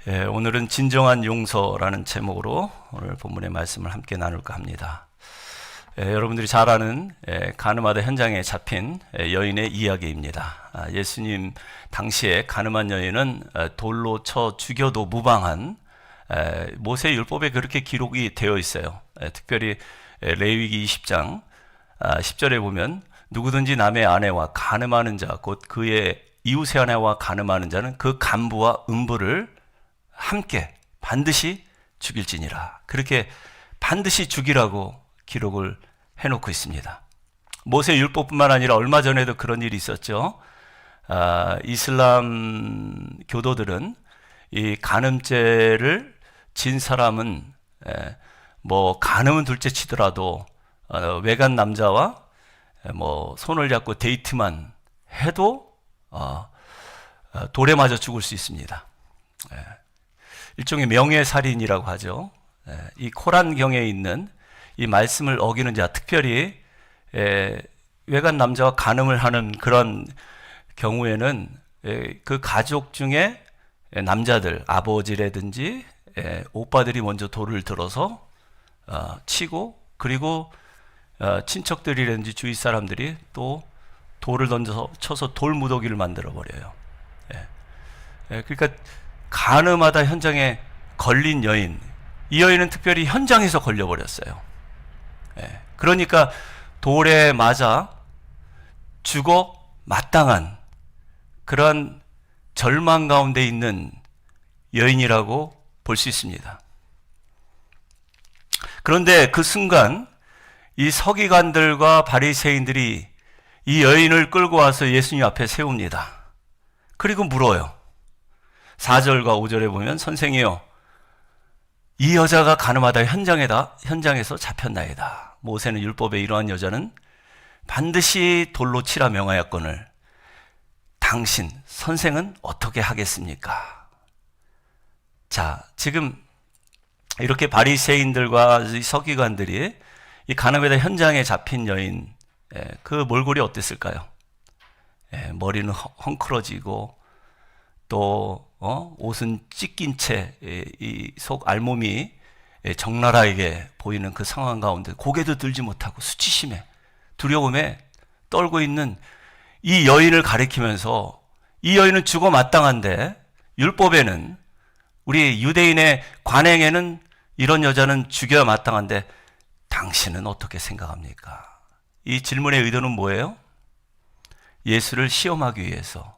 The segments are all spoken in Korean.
오늘은 진정한 용서라는 제목으로 오늘 본문의 말씀을 함께 나눌까 합니다. 여러분들이 잘 아는 가늠하다 현장에 잡힌 여인의 이야기입니다. 예수님 당시에 가늠한 여인은 돌로 쳐 죽여도 무방한 모세 율법에 그렇게 기록이 되어 있어요. 특별히 레위기 20장 10절에 보면 누구든지 남의 아내와 가늠하는 자 곧 그의 이웃의 아내와 가늠하는 자는 그 간부와 음부를 함께 반드시 죽일지니라. 그렇게 반드시 죽이라고 기록을 해놓고 있습니다. 모세 율법뿐만 아니라 얼마 전에도 그런 일이 있었죠. 이슬람 교도들은 이 간음죄를 진 사람은 간음은 둘째 치더라도 외간 남자와 손을 잡고 데이트만 해도 돌에 맞아 죽을 수 있습니다. 일종의 명예살인이라고 하죠. 이 코란경에 있는 이 말씀을 어기는 자, 특별히 외간 남자와 간음을 하는 그런 경우에는 그 가족 중에 남자들, 아버지라든지 오빠들이 먼저 돌을 들어서 치고, 그리고 친척들이라든지 주위 사람들이 또 돌을 던져서 쳐서 돌무더기를 만들어 버려요. 그러니까 가늠하다 현장에 걸린 여인, 이 여인은 특별히 현장에서 걸려버렸어요. 그러니까 돌에 맞아 죽어 마땅한 그런 절망 가운데 있는 여인이라고 볼 수 있습니다. 그런데 그 순간 이 서기관들과 바리새인들이 이 여인을 끌고 와서 예수님 앞에 세웁니다. 그리고 물어요. 4절과 5절에 보면 선생이여, 이 여자가 가늠하다 현장에서 잡혔나이다. 모세는 율법에 이러한 여자는 반드시 돌로 치라 명하였거늘 당신 선생은 어떻게 하겠습니까? 자, 지금 이렇게 바리새인들과 서기관들이 이 가늠하다 현장에 잡힌 여인, 그 몰골이 어땠을까요? 머리는 헝클어지고 또 옷은 찢긴 채 이 속 알몸이 적나라하게 보이는 그 상황 가운데 고개도 들지 못하고 수치심에 두려움에 떨고 있는 이 여인을 가리키면서, 이 여인은 죽어 마땅한데 율법에는, 우리 유대인의 관행에는 이런 여자는 죽여야 마땅한데 당신은 어떻게 생각합니까? 이 질문의 의도는 뭐예요? 예수를 시험하기 위해서,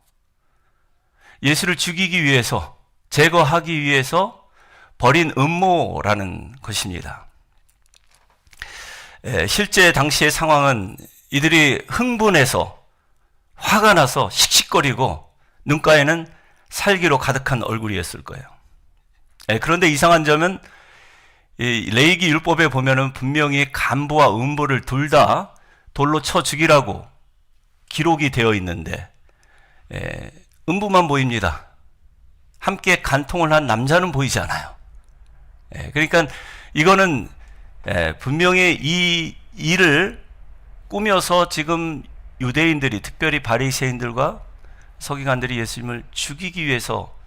예수를 죽이기 위해서, 제거하기 위해서 벌인 음모라는 것입니다. 실제 당시의 상황은 이들이 흥분해서 화가 나서 씩씩거리고 눈가에는 살기로 가득한 얼굴이었을 거예요. 그런데 이상한 점은 이 레위기 율법에 보면은 분명히 간부와 음부를 둘 다 돌로 쳐 죽이라고 기록이 되어 있는데 음부만 보입니다. 함께 간통을 한 남자는 보이지 않아요. 그러니까 이거는 분명히 이 일을 꾸며서 지금 유대인들이, 특별히 바리새인들과 서기관들이 예수님을 죽이기 위해서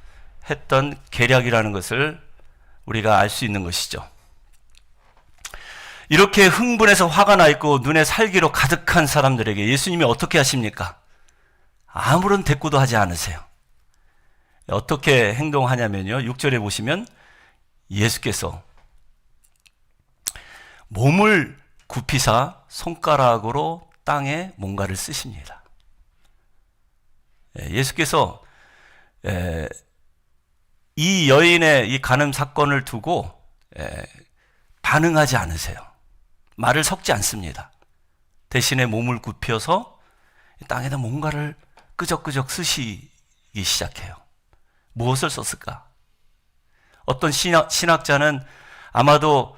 했던 계략이라는 것을 우리가 알 수 있는 것이죠. 이렇게 흥분해서 화가 나 있고 눈에 살기로 가득한 사람들에게 예수님이 어떻게 하십니까? 아무런 대꾸도 하지 않으세요. 어떻게 행동하냐면요, 6절에 보시면 예수께서 몸을 굽히사 손가락으로 땅에 뭔가를 쓰십니다. 예수께서 이 여인의 이 간음 사건을 두고 반응하지 않으세요. 말을 섞지 않습니다. 대신에 몸을 굽혀서 땅에다 뭔가를 끄적끄적 쓰시기 시작해요. 무엇을 썼을까? 어떤 신학자는 아마도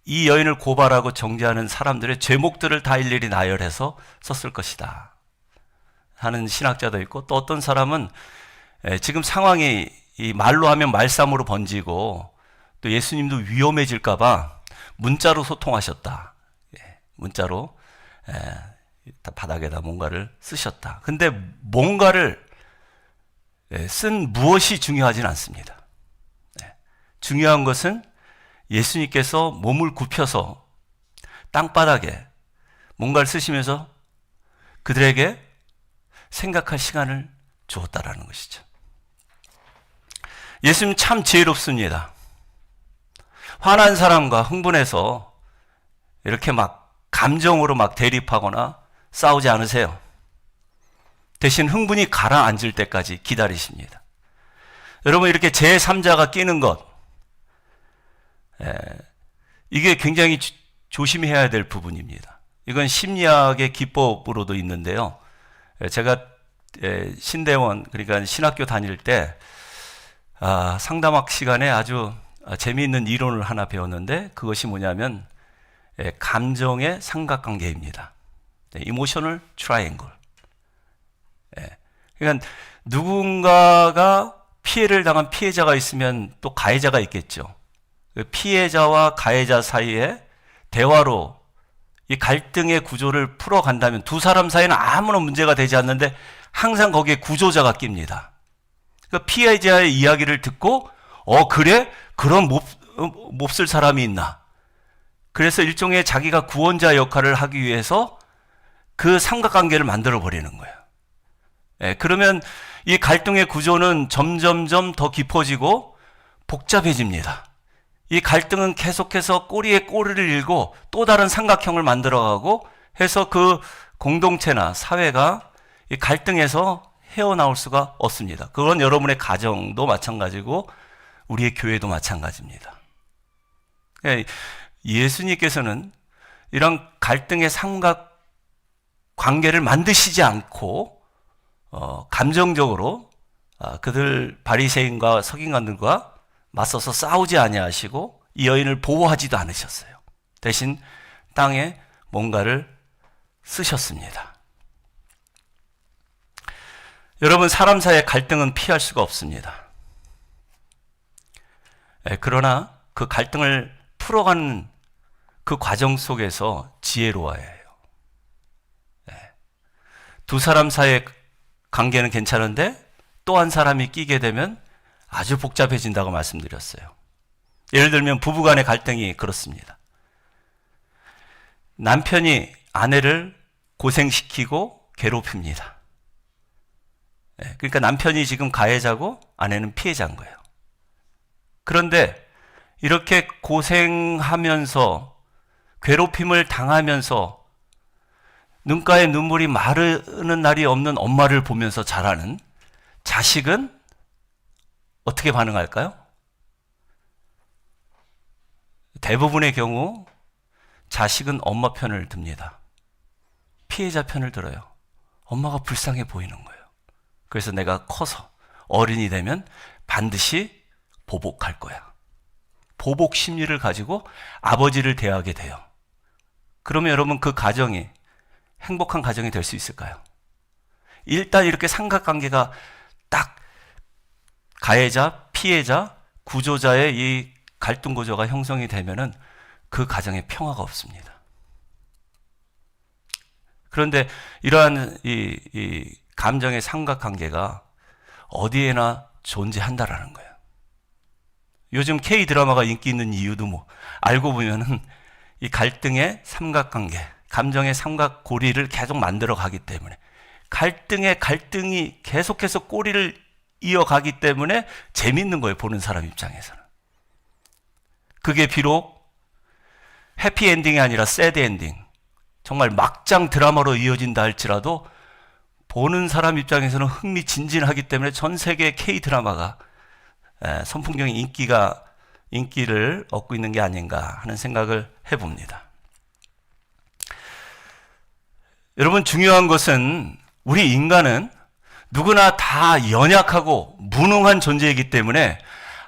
이 여인을 고발하고 정죄하는 사람들의 죄목들을 다 일일이 나열해서 썼을 것이다 하는 신학자도 있고, 또 어떤 사람은 지금 상황이 이 말로 하면 말싸움으로 번지고 또 예수님도 위험해질까 봐 문자로 소통하셨다. 문자로 바닥에다 뭔가를 쓰셨다. 근데 뭔가를 쓴 무엇이 중요하진 않습니다. 중요한 것은 예수님께서 몸을 굽혀서 땅바닥에 뭔가를 쓰시면서 그들에게 생각할 시간을 주었다라는 것이죠. 예수님 참 지혜롭습니다. 화난 사람과 흥분해서 이렇게 막 감정으로 막 대립하거나 싸우지 않으세요. 대신 흥분이 가라앉을 때까지 기다리십니다. 여러분, 이렇게 제3자가 끼는 것, 이게 굉장히 조심해야 될 부분입니다. 이건 심리학의 기법으로도 있는데요. 제가 신대원, 그러니까 신학교 다닐 때 상담학 시간에 아주 재미있는 이론을 하나 배웠는데, 그것이 뭐냐면 감정의 삼각관계입니다. 이모셔널 트라이앵글. 그러니까 누군가가 피해를 당한 피해자가 있으면 또 가해자가 있겠죠. 피해자와 가해자 사이에 대화로 이 갈등의 구조를 풀어간다면 두 사람 사이는 아무런 문제가 되지 않는데 항상 거기에 구조자가 낍니다. 그러니까 피해자의 이야기를 듣고 그래? 그런 몹쓸 사람이 있나? 그래서 일종의 자기가 구원자 역할을 하기 위해서 그 삼각관계를 만들어 버리는 거예요. 그러면 이 갈등의 구조는 점점점 더 깊어지고 복잡해집니다. 이 갈등은 계속해서 꼬리에 꼬리를 일고 또 다른 삼각형을 만들어가고 해서 그 공동체나 사회가 이 갈등에서 헤어나올 수가 없습니다. 그건 여러분의 가정도 마찬가지고 우리의 교회도 마찬가지입니다. 예수님께서는 이런 갈등의 삼각 관계를 만드시지 않고 감정적으로 그들 바리새인과 서기관들과 맞서서 싸우지 아니하시고 이 여인을 보호하지도 않으셨어요. 대신 땅에 뭔가를 쓰셨습니다. 여러분, 사람 사이의 갈등은 피할 수가 없습니다. 그러나 그 갈등을 풀어가는 그 과정 속에서 지혜로워야 해요. 두 사람 사이의 관계는 괜찮은데 또 한 사람이 끼게 되면 아주 복잡해진다고 말씀드렸어요. 예를 들면 부부간의 갈등이 그렇습니다. 남편이 아내를 고생시키고 괴롭힙니다. 그러니까 남편이 지금 가해자고 아내는 피해자인 거예요. 그런데 이렇게 고생하면서 괴롭힘을 당하면서 눈가에 눈물이 마르는 날이 없는 엄마를 보면서 자라는 자식은 어떻게 반응할까요? 대부분의 경우 자식은 엄마 편을 듭니다. 피해자 편을 들어요. 엄마가 불쌍해 보이는 거예요. 그래서 내가 커서 어른이 되면 반드시 보복할 거야. 보복 심리를 가지고 아버지를 대하게 돼요. 그러면 여러분, 그 가정이 행복한 가정이 될 수 있을까요? 일단 이렇게 삼각관계가 딱 가해자, 피해자, 구조자의 이 갈등 구조가 형성이 되면은 그 가정에 평화가 없습니다. 그런데 이러한 이 감정의 삼각관계가 어디에나 존재한다라는 거예요. 요즘 K 드라마가 인기 있는 이유도 알고 보면은 이 갈등의 삼각관계, 감정의 삼각고리를 계속 만들어 가기 때문에, 갈등이 계속해서 꼬리를 이어가기 때문에 재밌는 거예요, 보는 사람 입장에서는. 그게 비록 해피엔딩이 아니라 새드엔딩, 정말 막장 드라마로 이어진다 할지라도 보는 사람 입장에서는 흥미진진하기 때문에 전 세계 K-드라마가 선풍적인 인기를 얻고 있는 게 아닌가 하는 생각을 해봅니다. 여러분, 중요한 것은 우리 인간은 누구나 다 연약하고 무능한 존재이기 때문에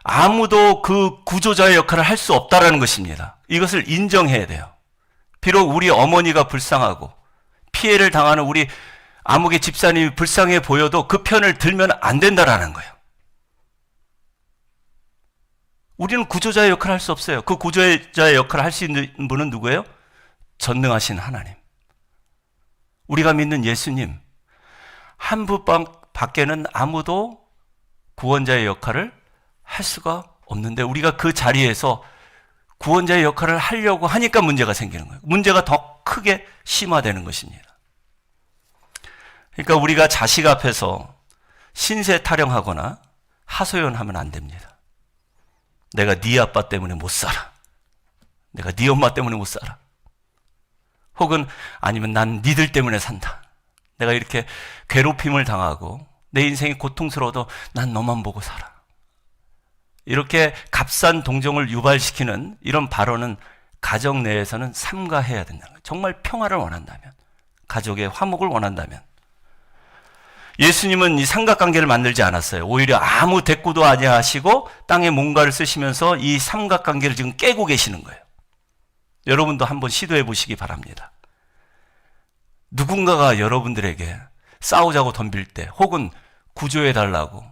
아무도 그 구조자의 역할을 할 수 없다는 것입니다. 이것을 인정해야 돼요. 비록 우리 어머니가 불쌍하고 피해를 당하는 우리 아무개 집사님이 불쌍해 보여도 그 편을 들면 안 된다라는 거예요. 우리는 구조자의 역할을 할 수 없어요. 그 구조자의 역할을 할 수 있는 분은 누구예요? 전능하신 하나님. 우리가 믿는 예수님, 한 분 밖에는 아무도 구원자의 역할을 할 수가 없는데 우리가 그 자리에서 구원자의 역할을 하려고 하니까 문제가 생기는 거예요. 문제가 더 크게 심화되는 것입니다. 그러니까 우리가 자식 앞에서 신세 타령하거나 하소연하면 안 됩니다. 내가 네 아빠 때문에 못 살아. 내가 네 엄마 때문에 못 살아. 혹은 아니면 난 니들 때문에 산다. 내가 이렇게 괴롭힘을 당하고 내 인생이 고통스러워도 난 너만 보고 살아. 이렇게 값싼 동정을 유발시키는 이런 발언은 가정 내에서는 삼가해야 된다는 거예요. 정말 평화를 원한다면, 가족의 화목을 원한다면. 예수님은 이 삼각관계를 만들지 않았어요. 오히려 아무 대꾸도 아니하시고 땅에 뭔가를 쓰시면서 이 삼각관계를 지금 깨고 계시는 거예요. 여러분도 한번 시도해 보시기 바랍니다. 누군가가 여러분들에게 싸우자고 덤빌 때 혹은 구조해 달라고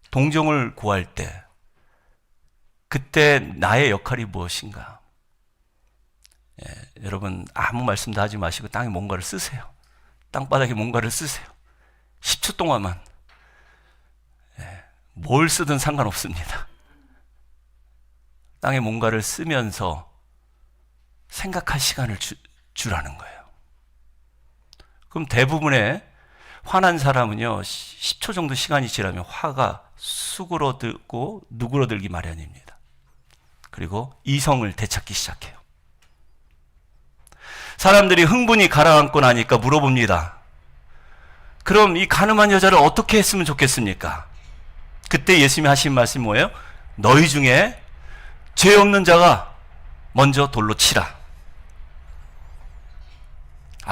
동정을 구할 때 그때 나의 역할이 무엇인가? 여러분 아무 말씀도 하지 마시고 땅에 뭔가를 쓰세요. 땅바닥에 뭔가를 쓰세요. 10초 동안만. 뭘 쓰든 상관없습니다. 땅에 뭔가를 쓰면서 생각할 시간을 주라는 거예요. 그럼 대부분의 화난 사람은요, 10초 정도 시간이 지나면 화가 수그러들고 누그러들기 마련입니다. 그리고 이성을 되찾기 시작해요. 사람들이 흥분이 가라앉고 나니까 물어봅니다. 그럼 이 가늠한 여자를 어떻게 했으면 좋겠습니까? 그때 예수님이 하신 말씀이 뭐예요? 너희 중에 죄 없는 자가 먼저 돌로 치라.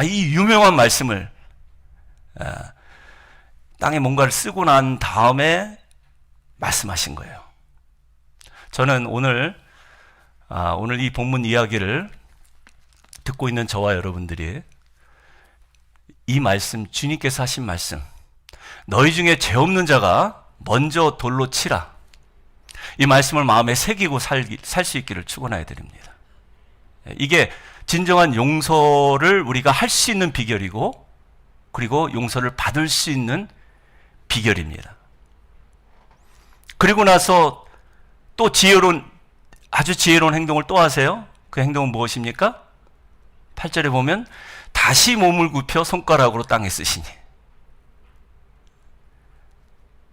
이 유명한 말씀을 땅에 뭔가를 쓰고 난 다음에 말씀하신 거예요. 저는 오늘 이 본문 이야기를 듣고 있는 저와 여러분들이 이 말씀, 주님께서 하신 말씀, 너희 중에 죄 없는 자가 먼저 돌로 치라. 이 말씀을 마음에 새기고 살 수 있기를 축원하여 드립니다. 이게 진정한 용서를 우리가 할 수 있는 비결이고, 그리고 용서를 받을 수 있는 비결입니다. 그리고 나서 또 아주 지혜로운 행동을 또 하세요. 그 행동은 무엇입니까? 8절에 보면 다시 몸을 굽혀 손가락으로 땅에 쓰시니.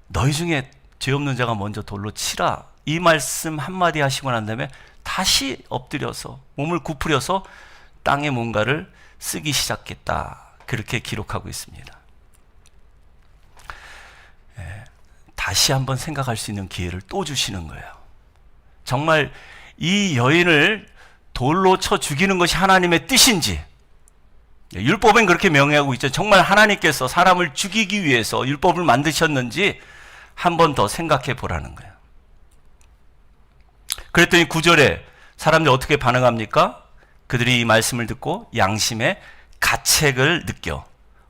너희 중에 죄 없는 자가 먼저 돌로 치라. 이 말씀 한마디 하시고 난 다음에 다시 엎드려서 몸을 굽으려서 땅에 뭔가를 쓰기 시작했다. 그렇게 기록하고 있습니다. 다시 한번 생각할 수 있는 기회를 또 주시는 거예요. 정말 이 여인을 돌로 쳐 죽이는 것이 하나님의 뜻인지, 율법엔 그렇게 명예하고 있죠. 정말 하나님께서 사람을 죽이기 위해서 율법을 만드셨는지 한 번 더 생각해 보라는 거예요. 그랬더니 9절에 사람들이 어떻게 반응합니까? 그들이 이 말씀을 듣고 양심의 가책을 느껴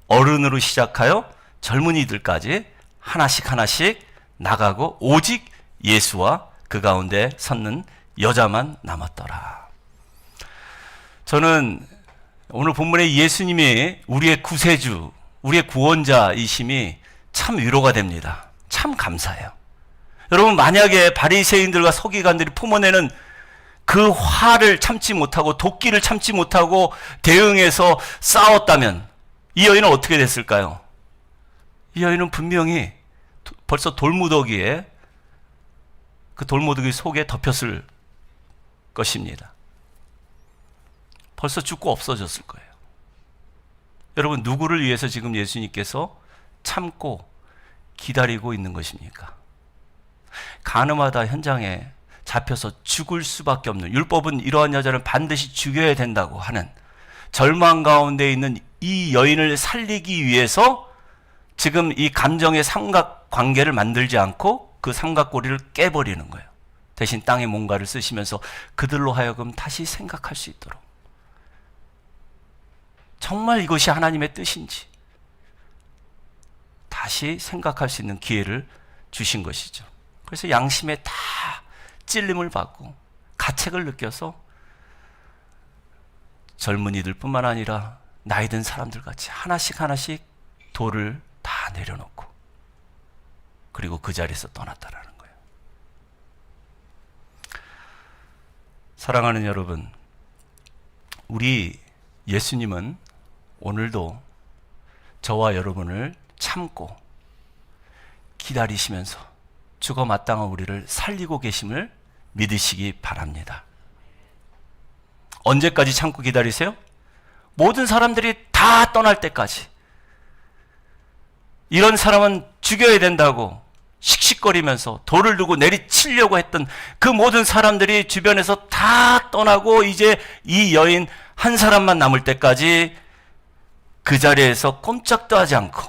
어른으로 시작하여 젊은이들까지 하나씩 나가고 오직 예수와 그 가운데 섰는 여자만 남았더라. 저는 오늘 본문에 예수님이 우리의 구세주, 우리의 구원자이심이 참 위로가 됩니다. 참 감사해요. 여러분, 만약에 바리새인들과 서기관들이 품어내는 그 화를 참지 못하고 도끼를 참지 못하고 대응해서 싸웠다면 이 여인은 어떻게 됐을까요? 이 여인은 분명히 벌써 돌무더기에, 그 돌무더기 속에 덮였을 것입니다. 벌써 죽고 없어졌을 거예요. 여러분, 누구를 위해서 지금 예수님께서 참고 기다리고 있는 것입니까? 가늠하다 현장에 잡혀서 죽을 수밖에 없는, 율법은 이러한 여자를 반드시 죽여야 된다고 하는 절망 가운데 있는 이 여인을 살리기 위해서 지금 이 감정의 삼각관계를 만들지 않고 그 삼각고리를 깨버리는 거예요. 대신 땅에 뭔가를 쓰시면서 그들로 하여금 다시 생각할 수 있도록, 정말 이것이 하나님의 뜻인지 다시 생각할 수 있는 기회를 주신 것이죠. 그래서 양심에 다 찔림을 받고 가책을 느껴서 젊은이들 뿐만 아니라 나이 든 사람들 같이 하나씩 돌을 다 내려놓고 그리고 그 자리에서 떠났다라는 거예요. 사랑하는 여러분, 우리 예수님은 오늘도 저와 여러분을 참고 기다리시면서 죽어 마땅한 우리를 살리고 계심을 믿으시기 바랍니다. 언제까지 참고 기다리세요? 모든 사람들이 다 떠날 때까지. 이런 사람은 죽여야 된다고 씩씩거리면서 돌을 두고 내리치려고 했던 그 모든 사람들이 주변에서 다 떠나고 이제 이 여인 한 사람만 남을 때까지 그 자리에서 꼼짝도 하지 않고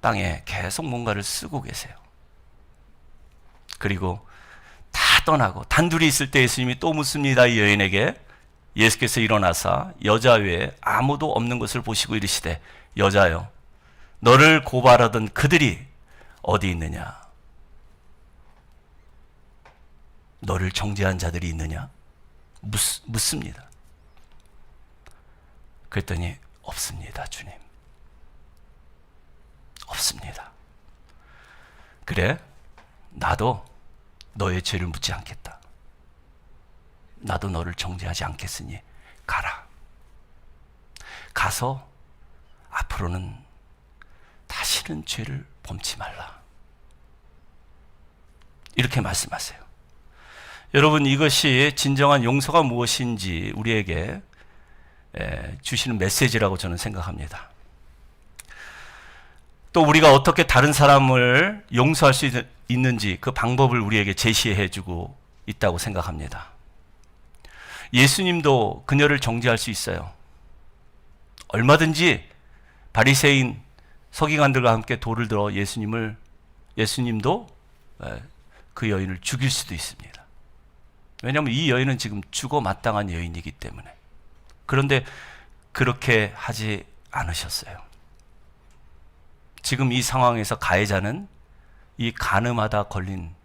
땅에 계속 뭔가를 쓰고 계세요. 그리고 다 떠나고 단둘이 있을 때 예수님이 또 묻습니다. 이 여인에게. 예수께서 일어나사 여자 외에 아무도 없는 것을 보시고 이르시되, 여자여, 너를 고발하던 그들이 어디 있느냐? 너를 정죄한 자들이 있느냐? 묻습니다. 그랬더니 없습니다, 주님. 없습니다. 그래, 나도 너의 죄를 묻지 않겠다. 나도 너를 정죄하지 않겠으니 가라. 가서 앞으로는 다시는 죄를 범치 말라. 이렇게 말씀하세요. 여러분, 이것이 진정한 용서가 무엇인지 우리에게 주시는 메시지라고 저는 생각합니다. 또 우리가 어떻게 다른 사람을 용서할 수 있는지 그 방법을 우리에게 제시해 주고 있다고 생각합니다. 예수님도 그녀를 정죄할 수 있어요. 얼마든지 바리새인 서기관들과 함께 돌을 들어 예수님도 그 여인을 죽일 수도 있습니다. 왜냐하면 이 여인은 지금 죽어 마땅한 여인이기 때문에. 그런데 그렇게 하지 않으셨어요. 지금 이 상황에서 가해자는 이 간음하다 걸린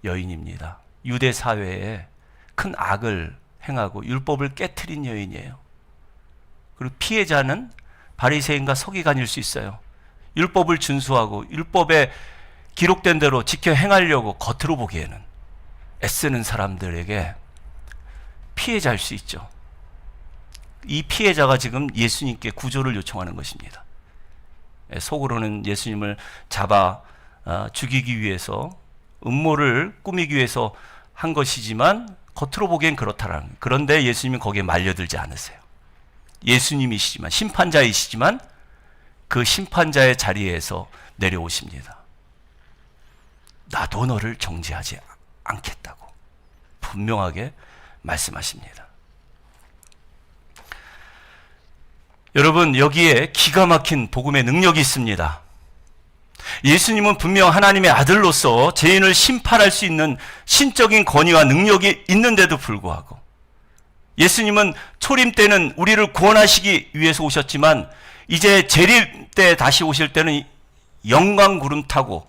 여인입니다. 유대 사회에 큰 악을 행하고 율법을 깨트린 여인이에요. 그리고 피해자는 바리새인과 서기관일 수 있어요. 율법을 준수하고 율법에 기록된 대로 지켜 행하려고 겉으로 보기에는 애쓰는 사람들에게 피해자일 수 있죠. 이 피해자가 지금 예수님께 구조를 요청하는 것입니다. 속으로는 예수님을 잡아 죽이기 위해서, 음모를 꾸미기 위해서 한 것이지만 겉으로 보기엔 그렇다라는 거예요. 그런데 예수님은 거기에 말려들지 않으세요. 예수님이시지만, 심판자이시지만 그 심판자의 자리에서 내려오십니다. 나도 너를 정죄하지 않겠다고 분명하게 말씀하십니다. 여러분, 여기에 기가 막힌 복음의 능력이 있습니다. 예수님은 분명 하나님의 아들로서 죄인을 심판할 수 있는 신적인 권위와 능력이 있는데도 불구하고, 예수님은 초림 때는 우리를 구원하시기 위해서 오셨지만 이제 재림 때 다시 오실 때는 영광 구름 타고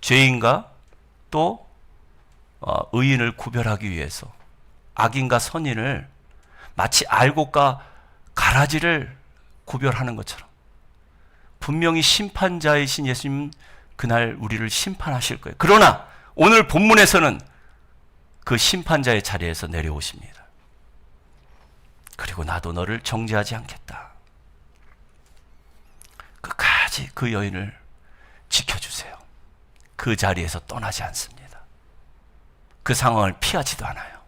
죄인과 또 의인을 구별하기 위해서 악인과 선인을 마치 알곡과 가라지를 구별하는 것처럼 분명히 심판자이신 예수님은 그날 우리를 심판하실 거예요. 그러나 오늘 본문에서는 그 심판자의 자리에서 내려오십니다. 그리고 나도 너를 정죄하지 않겠다. 끝까지 그 여인을 지켜주세요. 그 자리에서 떠나지 않습니다. 그 상황을 피하지도 않아요.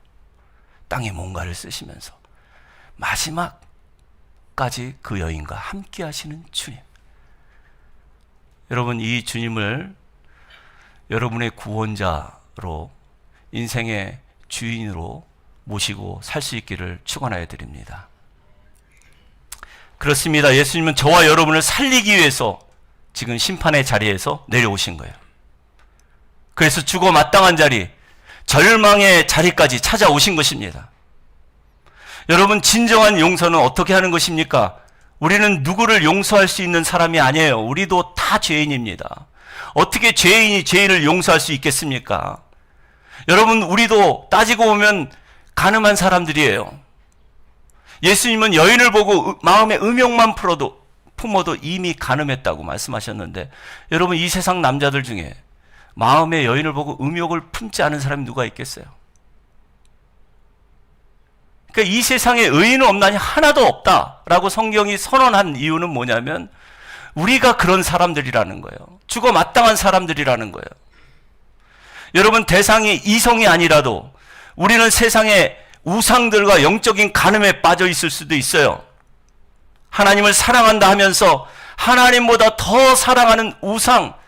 땅에 뭔가를 쓰시면서 마지막까지 그 여인과 함께 하시는 주님. 여러분, 이 주님을 여러분의 구원자로, 인생의 주인으로 모시고 살 수 있기를 축원하여 드립니다. 그렇습니다. 예수님은 저와 여러분을 살리기 위해서 지금 심판의 자리에서 내려오신 거예요. 그래서 죽어 마땅한 자리, 절망의 자리까지 찾아오신 것입니다. 여러분, 진정한 용서는 어떻게 하는 것입니까? 우리는 누구를 용서할 수 있는 사람이 아니에요. 우리도 다 죄인입니다. 어떻게 죄인이 죄인을 용서할 수 있겠습니까? 여러분, 우리도 따지고 보면 가늠한 사람들이에요. 예수님은 여인을 보고 마음의 음욕만 품어도 이미 간음했다고 말씀하셨는데, 여러분 이 세상 남자들 중에 마음의 여인을 보고 음욕을 품지 않은 사람이 누가 있겠어요? 그러니까 이 세상에 의인은 없나니 하나도 없다라고 성경이 선언한 이유는 뭐냐면 우리가 그런 사람들이라는 거예요. 죽어 마땅한 사람들이라는 거예요. 여러분, 대상이 이성이 아니라도 우리는 세상의 우상들과 영적인 간음에 빠져 있을 수도 있어요. 하나님을 사랑한다 하면서 하나님보다 더 사랑하는 우상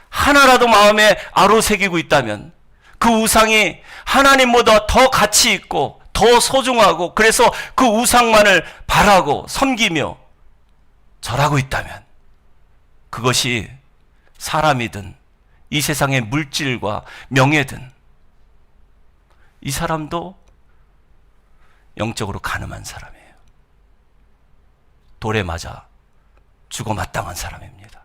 하나라도 마음에 아로새기고 있다면 그 우상이 하나님보다 더 가치 있고 더 소중하고, 그래서 그 우상만을 바라고 섬기며 절하고 있다면 그것이 사람이든 이 세상의 물질과 명예든 이 사람도 영적으로 간음한 사람이에요. 돌에 맞아 죽어 마땅한 사람입니다.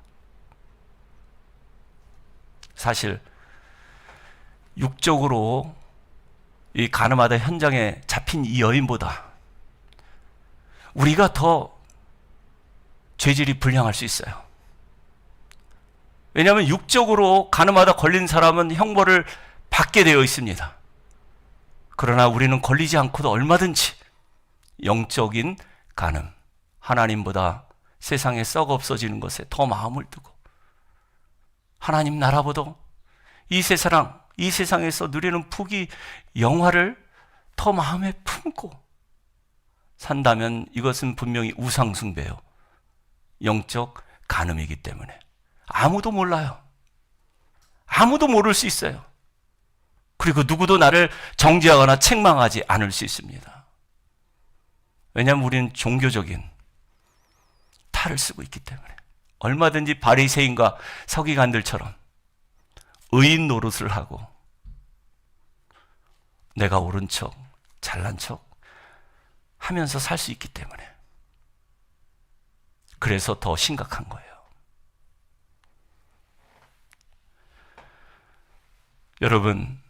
사실 육적으로 이 간음하다 현장에 잡힌 이 여인보다 우리가 더 죄질이 불량할 수 있어요. 왜냐하면 육적으로 간음하다 걸린 사람은 형벌을 받게 되어 있습니다. 그러나 우리는 걸리지 않고도 얼마든지 영적인 간음, 하나님보다 세상에 썩어 없어지는 것에 더 마음을 두고 하나님 나라보다 이 세상에서 누리는 부귀 영화를 더 마음에 품고 산다면 이것은 분명히 우상숭배요, 영적 간음이기 때문에 아무도 몰라요. 아무도 모를 수 있어요. 그리고 누구도 나를 정죄하거나 책망하지 않을 수 있습니다. 왜냐하면 우리는 종교적인 탈을 쓰고 있기 때문에 얼마든지 바리새인과 서기관들처럼 의인 노릇을 하고 내가 옳은 척, 잘난 척 하면서 살 수 있기 때문에 그래서 더 심각한 거예요. 여러분,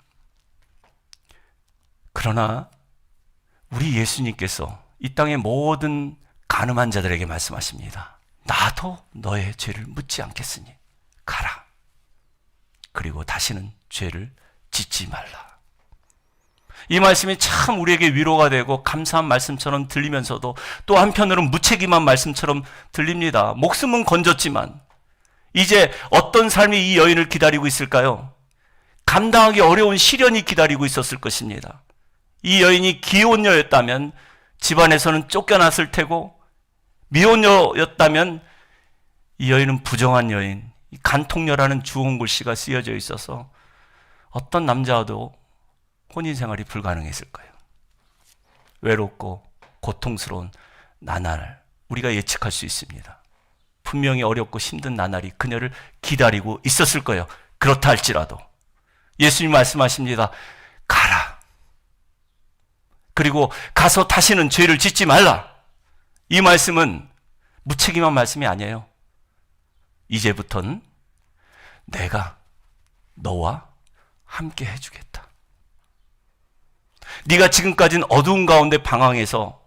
그러나 우리 예수님께서 이 땅의 모든 간음한 자들에게 말씀하십니다. 나도 너의 죄를 묻지 않겠으니 가라. 그리고 다시는 죄를 짓지 말라. 이 말씀이 참 우리에게 위로가 되고 감사한 말씀처럼 들리면서도 또 한편으로는 무책임한 말씀처럼 들립니다. 목숨은 건졌지만 이제 어떤 삶이 이 여인을 기다리고 있을까요? 감당하기 어려운 시련이 기다리고 있었을 것입니다. 이 여인이 기혼녀였다면 집안에서는 쫓겨났을 테고, 미혼녀였다면 이 여인은 부정한 여인, 간통녀라는 주홍 글씨가 쓰여져 있어서 어떤 남자와도 혼인생활이 불가능했을 거예요. 외롭고 고통스러운 나날, 우리가 예측할 수 있습니다. 분명히 어렵고 힘든 나날이 그녀를 기다리고 있었을 거예요. 그렇다 할지라도 예수님 말씀하십니다. 가라. 그리고 가서 다시는 죄를 짓지 말라. 이 말씀은 무책임한 말씀이 아니에요. 이제부터는 내가 너와 함께 해주겠다. 네가 지금까지는 어두운 가운데 방황해서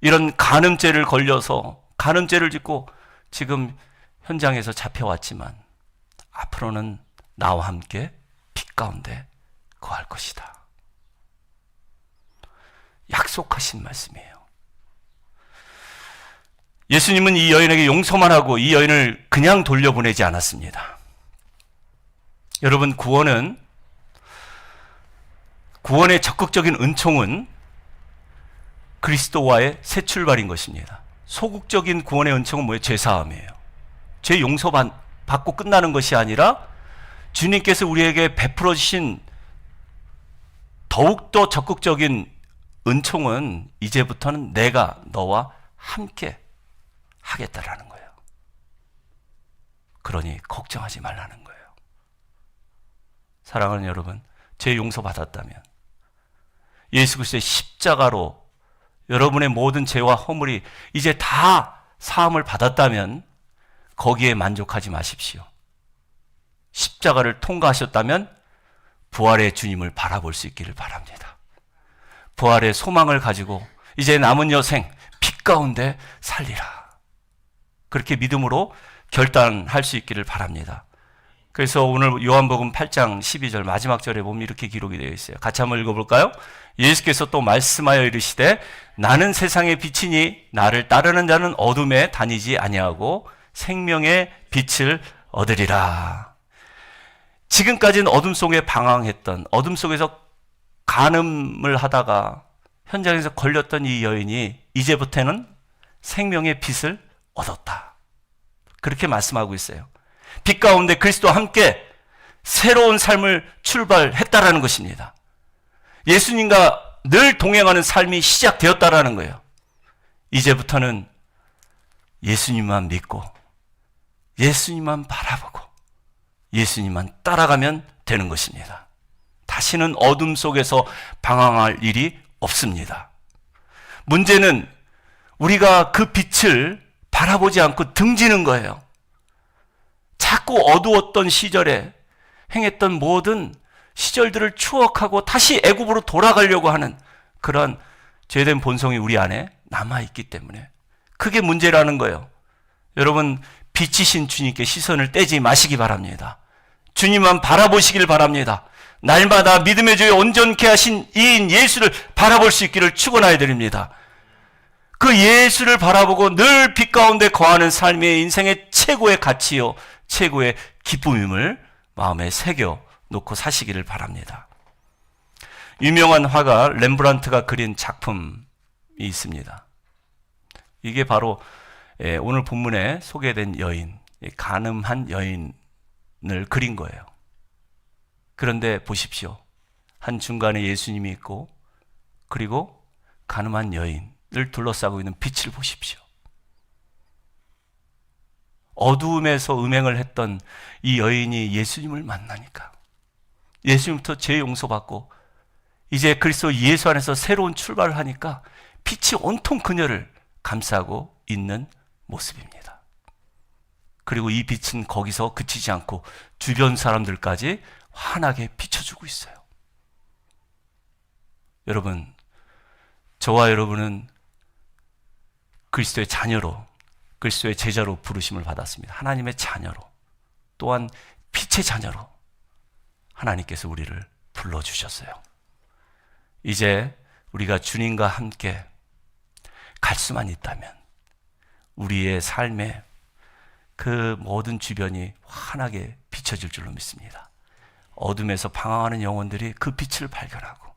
이런 간음죄를 걸려서 간음죄를 짓고 지금 현장에서 잡혀왔지만 앞으로는 나와 함께 빛 가운데 거할 것이다. 약속하신 말씀이에요. 예수님은 이 여인에게 용서만 하고 이 여인을 그냥 돌려보내지 않았습니다. 여러분, 구원의 적극적인 은총은 그리스도와의 새 출발인 것입니다. 소극적인 구원의 은총은 뭐예요? 죄사함이에요. 죄 용서받고 끝나는 것이 아니라 주님께서 우리에게 베풀어 주신 더욱더 적극적인 은총은 이제부터는 내가 너와 함께 하겠다라는 거예요. 그러니 걱정하지 말라는 거예요. 사랑하는 여러분, 죄 용서받았다면 예수 그리스도의 십자가로 여러분의 모든 죄와 허물이 이제 다 사함을 받았다면 거기에 만족하지 마십시오. 십자가를 통과하셨다면 부활의 주님을 바라볼 수 있기를 바랍니다. 부활의 소망을 가지고 이제 남은 여생 빛 가운데 살리라. 그렇게 믿음으로 결단할 수 있기를 바랍니다. 그래서 오늘 요한복음 8장 12절 마지막 절에 보면 이렇게 기록이 되어 있어요. 같이 한번 읽어볼까요? 예수께서 또 말씀하여 이르시되 나는 세상의 빛이니 나를 따르는 자는 어둠에 다니지 아니하고 생명의 빛을 얻으리라. 지금까지는 어둠 속에 방황했던, 어둠 속에서 간음을 하다가 현장에서 걸렸던 이 여인이 이제부터는 생명의 빛을 얻었다. 그렇게 말씀하고 있어요. 빛 가운데 그리스도와 함께 새로운 삶을 출발했다라는 것입니다. 예수님과 늘 동행하는 삶이 시작되었다라는 거예요. 이제부터는 예수님만 믿고 예수님만 바라보고 예수님만 따라가면 되는 것입니다. 다시는 어둠 속에서 방황할 일이 없습니다. 문제는 우리가 그 빛을 바라보지 않고 등지는 거예요. 자꾸 어두웠던 시절에 행했던 모든 시절들을 추억하고 다시 애굽으로 돌아가려고 하는 그런 죄된 본성이 우리 안에 남아있기 때문에 그게 문제라는 거예요. 여러분, 빛이신 주님께 시선을 떼지 마시기 바랍니다. 주님만 바라보시길 바랍니다. 날마다 믿음의 주에 온전케 하신 이인 예수를 바라볼 수 있기를 축원하여 드립니다. 그 예수를 바라보고 늘 빛 가운데 거하는 삶이 인생의 최고의 가치요 최고의 기쁨임을 마음에 새겨 놓고 사시기를 바랍니다. 유명한 화가 렘브란트가 그린 작품이 있습니다. 이게 바로 오늘 본문에 소개된 여인, 간음한 여인을 그린 거예요. 그런데 보십시오. 한 중간에 예수님이 있고 그리고 간음한 여인을 둘러싸고 있는 빛을 보십시오. 어두움에서 음행을 했던 이 여인이 예수님을 만나니까 예수님부터 죄 용서받고 이제 그리스도 예수 안에서 새로운 출발을 하니까 빛이 온통 그녀를 감싸고 있는 모습입니다. 그리고 이 빛은 거기서 그치지 않고 주변 사람들까지 환하게 비춰주고 있어요. 여러분, 저와 여러분은 그리스도의 자녀로, 그리스도의 제자로 부르심을 받았습니다. 하나님의 자녀로, 또한 빛의 자녀로 하나님께서 우리를 불러주셨어요. 이제 우리가 주님과 함께 갈 수만 있다면 우리의 삶에 그 모든 주변이 환하게 비춰질 줄로 믿습니다. 어둠에서 방황하는 영혼들이 그 빛을 발견하고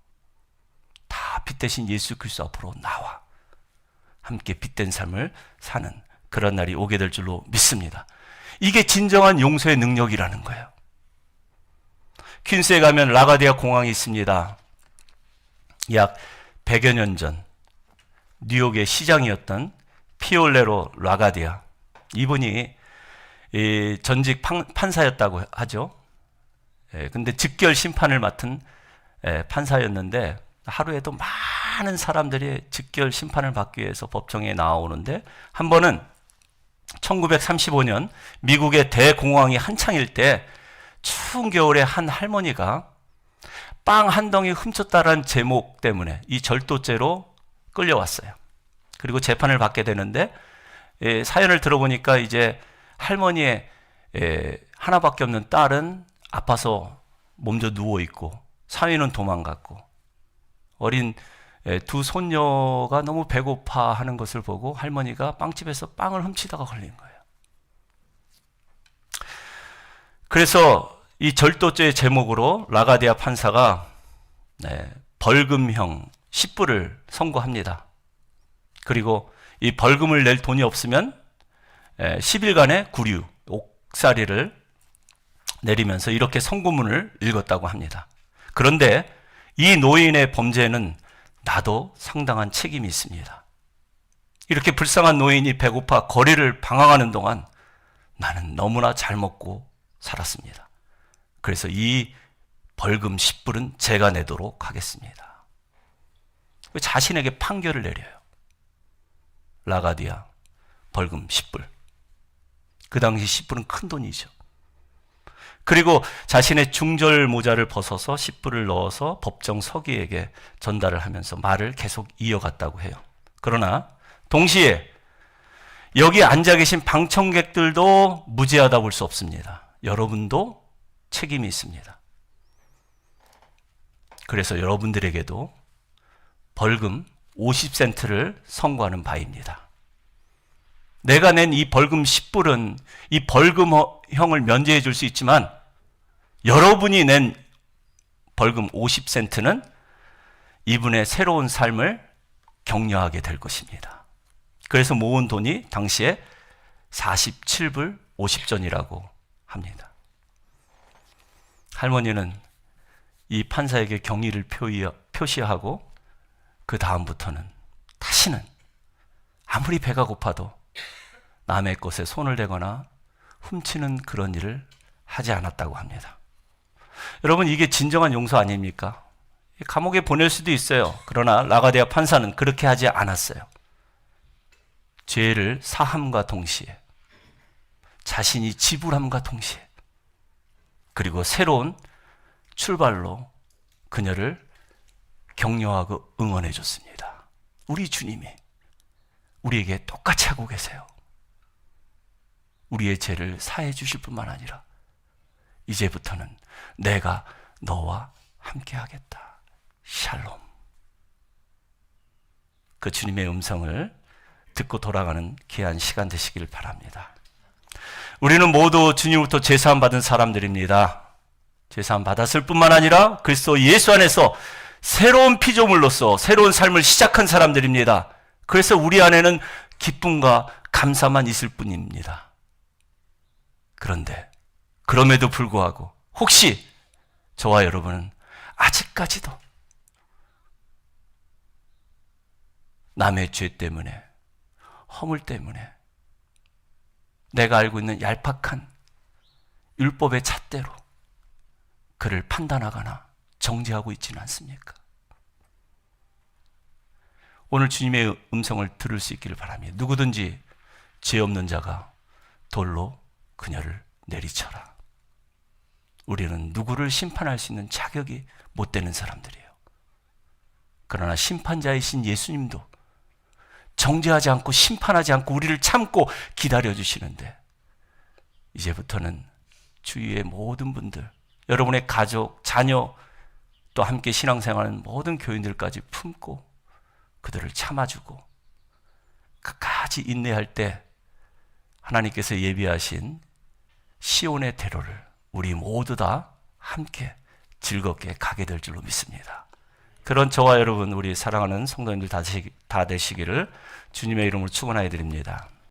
다 빛 대신 예수 그리스도 앞으로 나와 함께 빛된 삶을 사는 그런 날이 오게 될 줄로 믿습니다. 이게 진정한 용서의 능력이라는 거예요. 퀸스에 가면 라가디아 공항이 있습니다. 약 100여 년 전 뉴욕의 시장이었던 피올레로 라가디아, 이분이 전직 판사였다고 하죠. 근데 즉결 심판을 맡은 판사였는데 하루에도 많은 사람들이 즉결 심판을 받기 위해서 법정에 나오는데 한 번은 1935년 미국의 대공황이 한창일 때 추운 겨울에 한 할머니가 빵 한 덩이 훔쳤다라는 제목 때문에 이 절도죄로 끌려왔어요. 그리고 재판을 받게 되는데 사연을 들어보니까 이제 할머니의 하나밖에 없는 딸은 아파서 몸져 누워있고 사위는 도망갔고 어린 두 손녀가 너무 배고파하는 것을 보고 할머니가 빵집에서 빵을 훔치다가 걸린 거예요. 그래서 이 절도죄의 제목으로 라가디아 판사가 벌금형 10불을 선고합니다. 그리고 이 벌금을 낼 돈이 없으면 10일간의 구류, 옥살이를 내리면서 이렇게 선고문을 읽었다고 합니다. 그런데 이 노인의 범죄는 나도 상당한 책임이 있습니다. 이렇게 불쌍한 노인이 배고파 거리를 방황하는 동안 나는 너무나 잘 먹고 살았습니다. 그래서 이 벌금 10불은 제가 내도록 하겠습니다. 자신에게 판결을 내려요. 라가디아 벌금 10불. 그 당시 10불은 큰 돈이죠. 그리고 자신의 중절 모자를 벗어서 10불을 넣어서 법정 서기에게 전달을 하면서 말을 계속 이어갔다고 해요. 그러나 동시에 여기 앉아 계신 방청객들도 무죄하다 볼 수 없습니다. 여러분도 책임이 있습니다. 그래서 여러분들에게도 벌금 50센트를 선고하는 바입니다. 내가 낸 이 벌금 10불은 이 벌금형을 면제해 줄 수 있지만 여러분이 낸 벌금 50센트는 이분의 새로운 삶을 격려하게 될 것입니다. 그래서 모은 돈이 당시에 47불 50전이라고 합니다. 할머니는 이 판사에게 경의를 표시하고 그 다음부터는 다시는 아무리 배가 고파도 남의 것에 손을 대거나 훔치는 그런 일을 하지 않았다고 합니다. 여러분, 이게 진정한 용서 아닙니까? 감옥에 보낼 수도 있어요. 그러나 라가디아 판사는 그렇게 하지 않았어요. 죄를 사함과 동시에, 자신이 지불함과 동시에, 그리고 새로운 출발로 그녀를 격려하고 응원해 줬습니다. 우리 주님이 우리에게 똑같이 하고 계세요. 우리의 죄를 사해 주실 뿐만 아니라 이제부터는 내가 너와 함께 하겠다. 샬롬. 그 주님의 음성을 듣고 돌아가는 귀한 시간 되시길 바랍니다. 우리는 모두 주님으로부터 제사함 받은 사람들입니다. 제사함 받았을 뿐만 아니라 그리스도 예수 안에서 새로운 피조물로서 새로운 삶을 시작한 사람들입니다. 그래서 우리 안에는 기쁨과 감사만 있을 뿐입니다. 그런데 그럼에도 불구하고 혹시 저와 여러분은 아직까지도 남의 죄 때문에, 허물 때문에 내가 알고 있는 얄팍한 율법의 잣대로 그를 판단하거나 정죄하고 있지는 않습니까? 오늘 주님의 음성을 들을 수 있기를 바랍니다. 누구든지 죄 없는 자가 돌로 그녀를 내리쳐라. 우리는 누구를 심판할 수 있는 자격이 못 되는 사람들이에요. 그러나 심판자이신 예수님도 정죄하지 않고 심판하지 않고 우리를 참고 기다려주시는데, 이제부터는 주위의 모든 분들, 여러분의 가족, 자녀, 또 함께 신앙생활하는 모든 교인들까지 품고 그들을 참아주고 끝까지 인내할 때 하나님께서 예비하신 시온의 대로를 우리 모두 다 함께 즐겁게 가게 될 줄로 믿습니다. 그런 저와 여러분, 우리 사랑하는 성도님들 다 되시기를 주님의 이름으로 축원하여 드립니다.